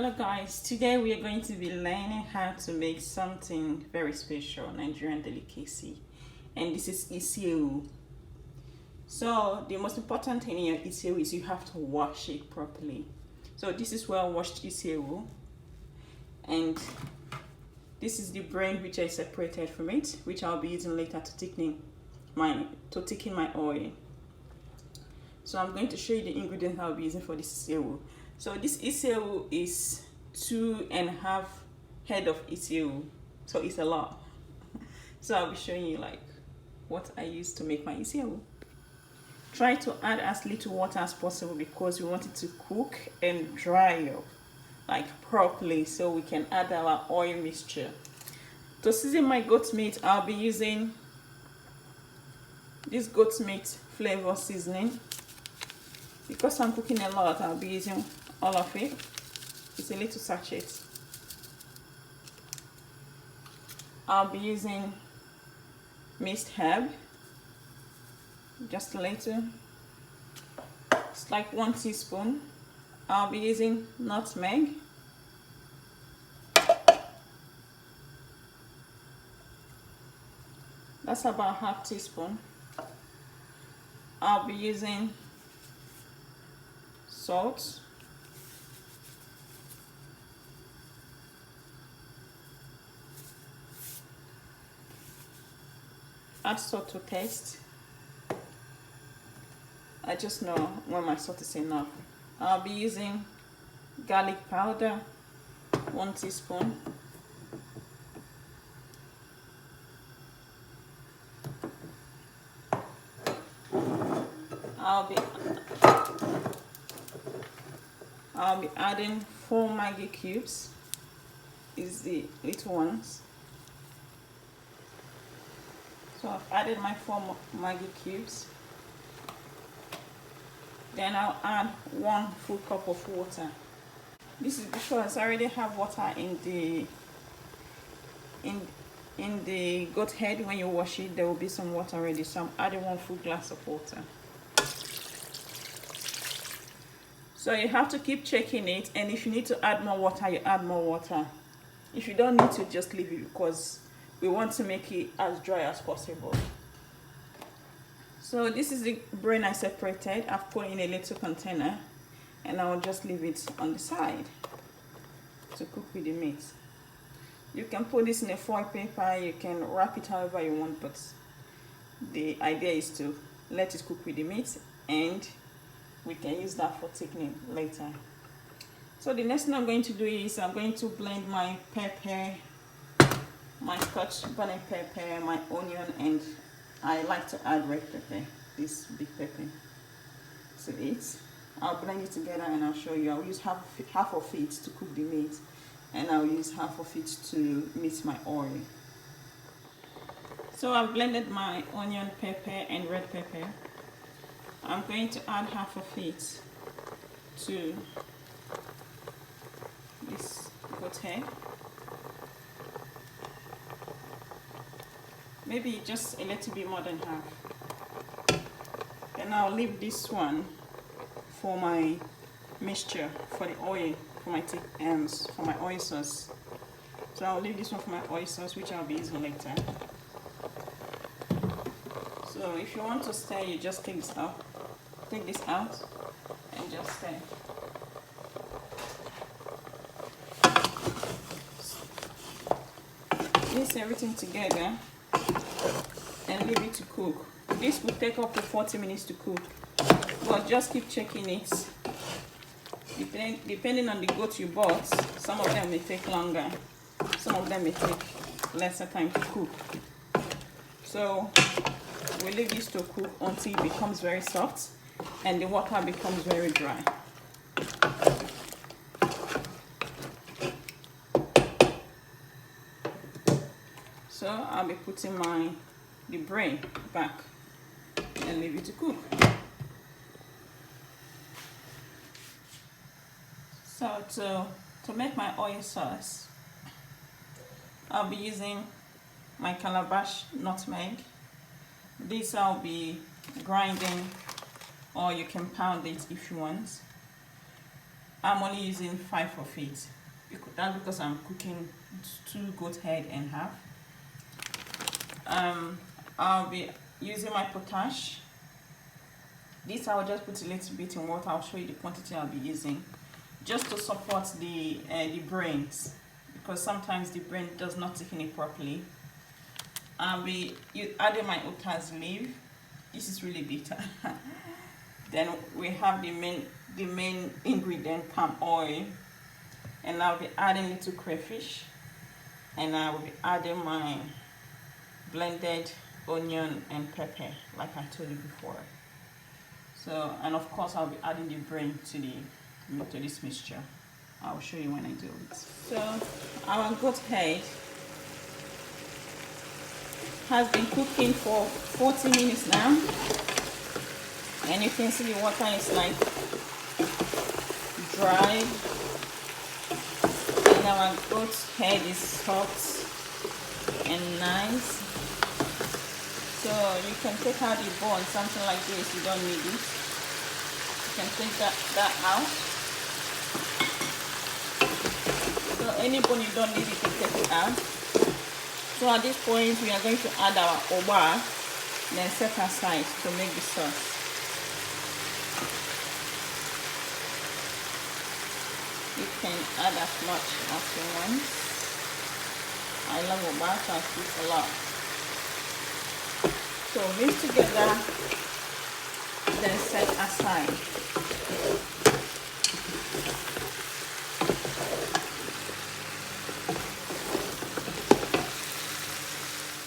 Hello guys, today we are going to be learning how to make something very special, Nigerian delicacy, and this is Isiewu. So the most important thing in your Isiewu is you have to wash it properly. So this is well washed Isiewu, and this is the brain which I separated from it, which I'll be using later to thicken my oil. So I'm going to show you the ingredients I'll be using for this Isiewu. So this Isiewu is 2.5 head of Isiewu, so it's a lot. So I'll be showing you like what I use to make my Isiewu. Try to add as little water as possible because we want it to cook and dry up like properly so we can add our oil mixture. To season my goat meat, I'll be using this goat meat flavor seasoning. Because I'm cooking a lot, I'll be using all of it. It's a little sachet. I'll be using minced herb, just a little. It's like 1 teaspoon. I'll be using nutmeg. That's about ½ teaspoon. I'll be using salt. Add salt to taste. I just know when my salt is enough. I'll be using garlic powder, 1 teaspoon. I'll be adding 4 Maggi cubes. Is the little ones. So I've added my 4 Maggi cubes. Then I'll add 1 full cup of water. This is because I already have water in the goat head. When you wash it, there will be some water already. So I'm adding 1 full glass of water. So you have to keep checking it, and if you need to add more water, you add more water. If you don't need to, just leave it because we want to make it as dry as possible. So this is the brain I separated. I've put in a little container and I will just leave it on the side to cook with the meat. You can put this in a foil paper, you can wrap it however you want, but the idea is to let it cook with the meat and we can use that for thickening later. So the next thing I'm going to do is I'm going to blend my pepper, my scotch bonnet pepper, my onion, and I like to add red pepper, this big pepper, to it. I'll blend it together and I'll show you. I'll use half of it to cook the meat and I'll use half of it to mix my oil. So I've blended my onion, pepper and red pepper. I'm going to add half of it to this goat head. Maybe just a little bit more than half. Then I'll leave this one for my mixture, for the oil, for my oil sauce. So I'll leave this one for my oil sauce, which I'll be using later. So if you want to stir, you just take this out and just stir. Mix everything together and leave it to cook. This will take up to 40 minutes to cook, but just keep checking it. Depending on the goat you bought, some of them may take longer, some of them may take lesser time to cook. So we leave this to cook until it becomes very soft and the water becomes very dry. So I'll be putting the brain back and leave it to cook. So to make my oil sauce, I'll be using my calabash nutmeg. This I'll be grinding, or you can pound it if you want. I'm only using 5 of it. That's because I'm cooking 2 goat head and half. I'll be using my potash. This I'll just put a little bit in water. I'll show you the quantity I'll be using, just to support the brains, because sometimes the brain does not thicken it properly. I'll be adding my Lolzz leaf. This is really bitter. Then we have the main ingredient, palm oil, and I'll be adding little crayfish, and I will be adding my blended onion and pepper, like I told you before. So, and of course I'll be adding the brain to this mixture. I'll show you when I do it. So our goat head has been cooking for 40 minutes now, and you can see the water is like dry, and our goat head is soft and nice. So you can take out the bone, something like this. You don't need it. You can take that out. So any bone you don't need, you can take it out. So at this point, we are going to add our oba, then set aside to make the sauce. You can add as much as you want. I love oba, so I put a lot. So mix together, then set aside.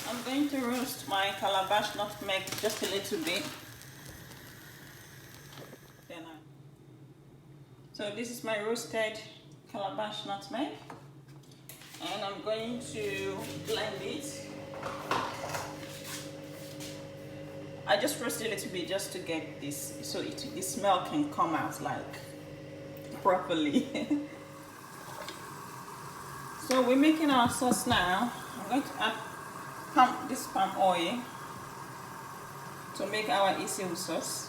I'm going to roast my calabash nutmeg just a little bit. So this is my roasted calabash nutmeg, and I'm going to blend it. I just roast a little bit just to get this, so the smell can come out like properly. So we're making our sauce now. I'm going to add this palm oil to make our Isiewu sauce.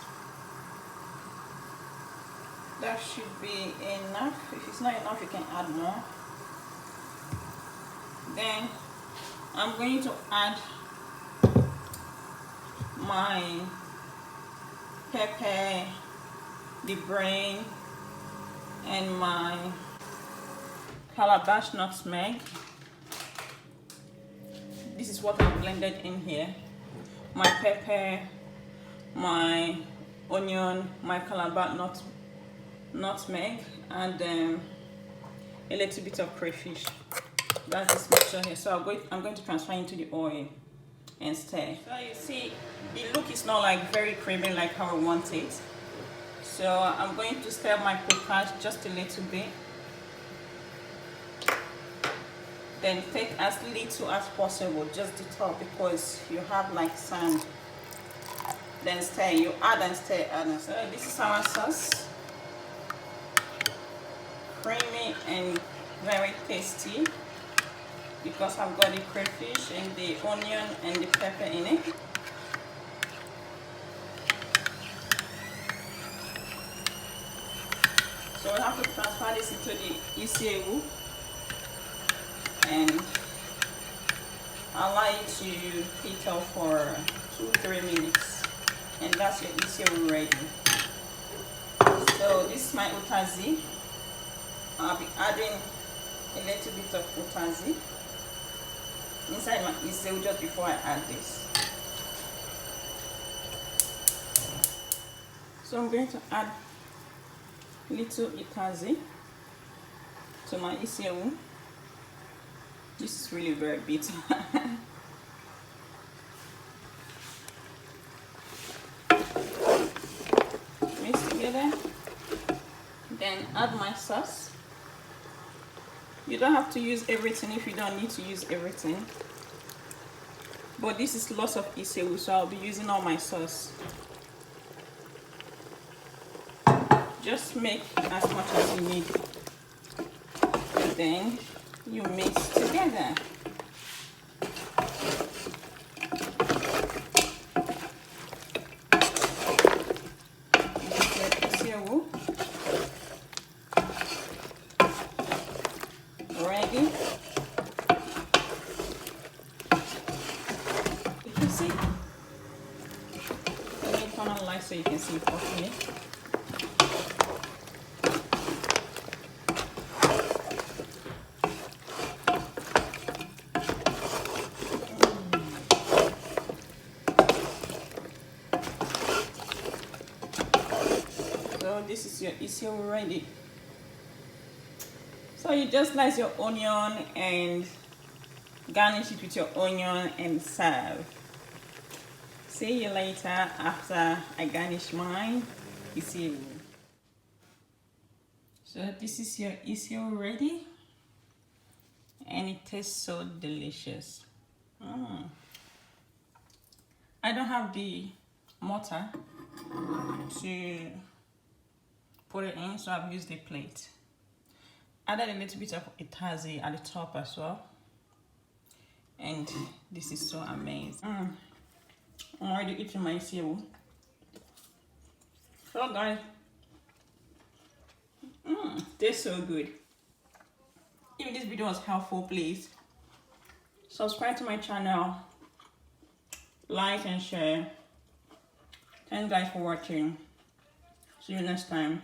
That should be enough. If it's not enough, you can add more. Then I'm going to add my pepper, the brain, and my calabash nutmeg. This is what I blended in here. My pepper, my onion, my calabash nutmeg, and a little bit of crayfish. That's this mixture here. So I'm going to transfer into the oil and stir. So you see, the look is not like very creamy like how I want it. So I'm going to stir my potash just a little bit. Then take as little as possible, just the top, because you have like sand. Then stir, you add and stir, add and stir. So this is our sauce. Creamy and very tasty, because I've got the crayfish and the onion and the pepper in it. So we have to transfer this into the Isiewu and allow it to heat up for 2-3 minutes, and that's your Isiewu ready. So this is my Lolzz. I'll be adding a little bit of Lolzz inside my Isiewu just before I add this. So I'm going to add little Lolzz to my Isiewu. This is really very bitter. Mix together. Then add my sauce. You don't have to use everything if you don't need to use everything. But this is lots of Isiewu, so I'll be using all my sauce. Just make as much as you need. Then you mix together. You see? Let me turn on the light so you can see it properly. So this is your Isiewu ready. So you just slice your onion and garnish it with your onion and serve. See you later after I garnish mine. Isiewu. So this is your Isiewu ready, and it tastes so delicious. I don't have the mortar to put it in, so I've used the plate. Added a little bit of itazi at the top as well, and this is so amazing. I'm already eating my Isiewu. So guys, tastes so good. If this video was helpful, please subscribe to my channel, like and share. Thanks guys for watching. See you next time.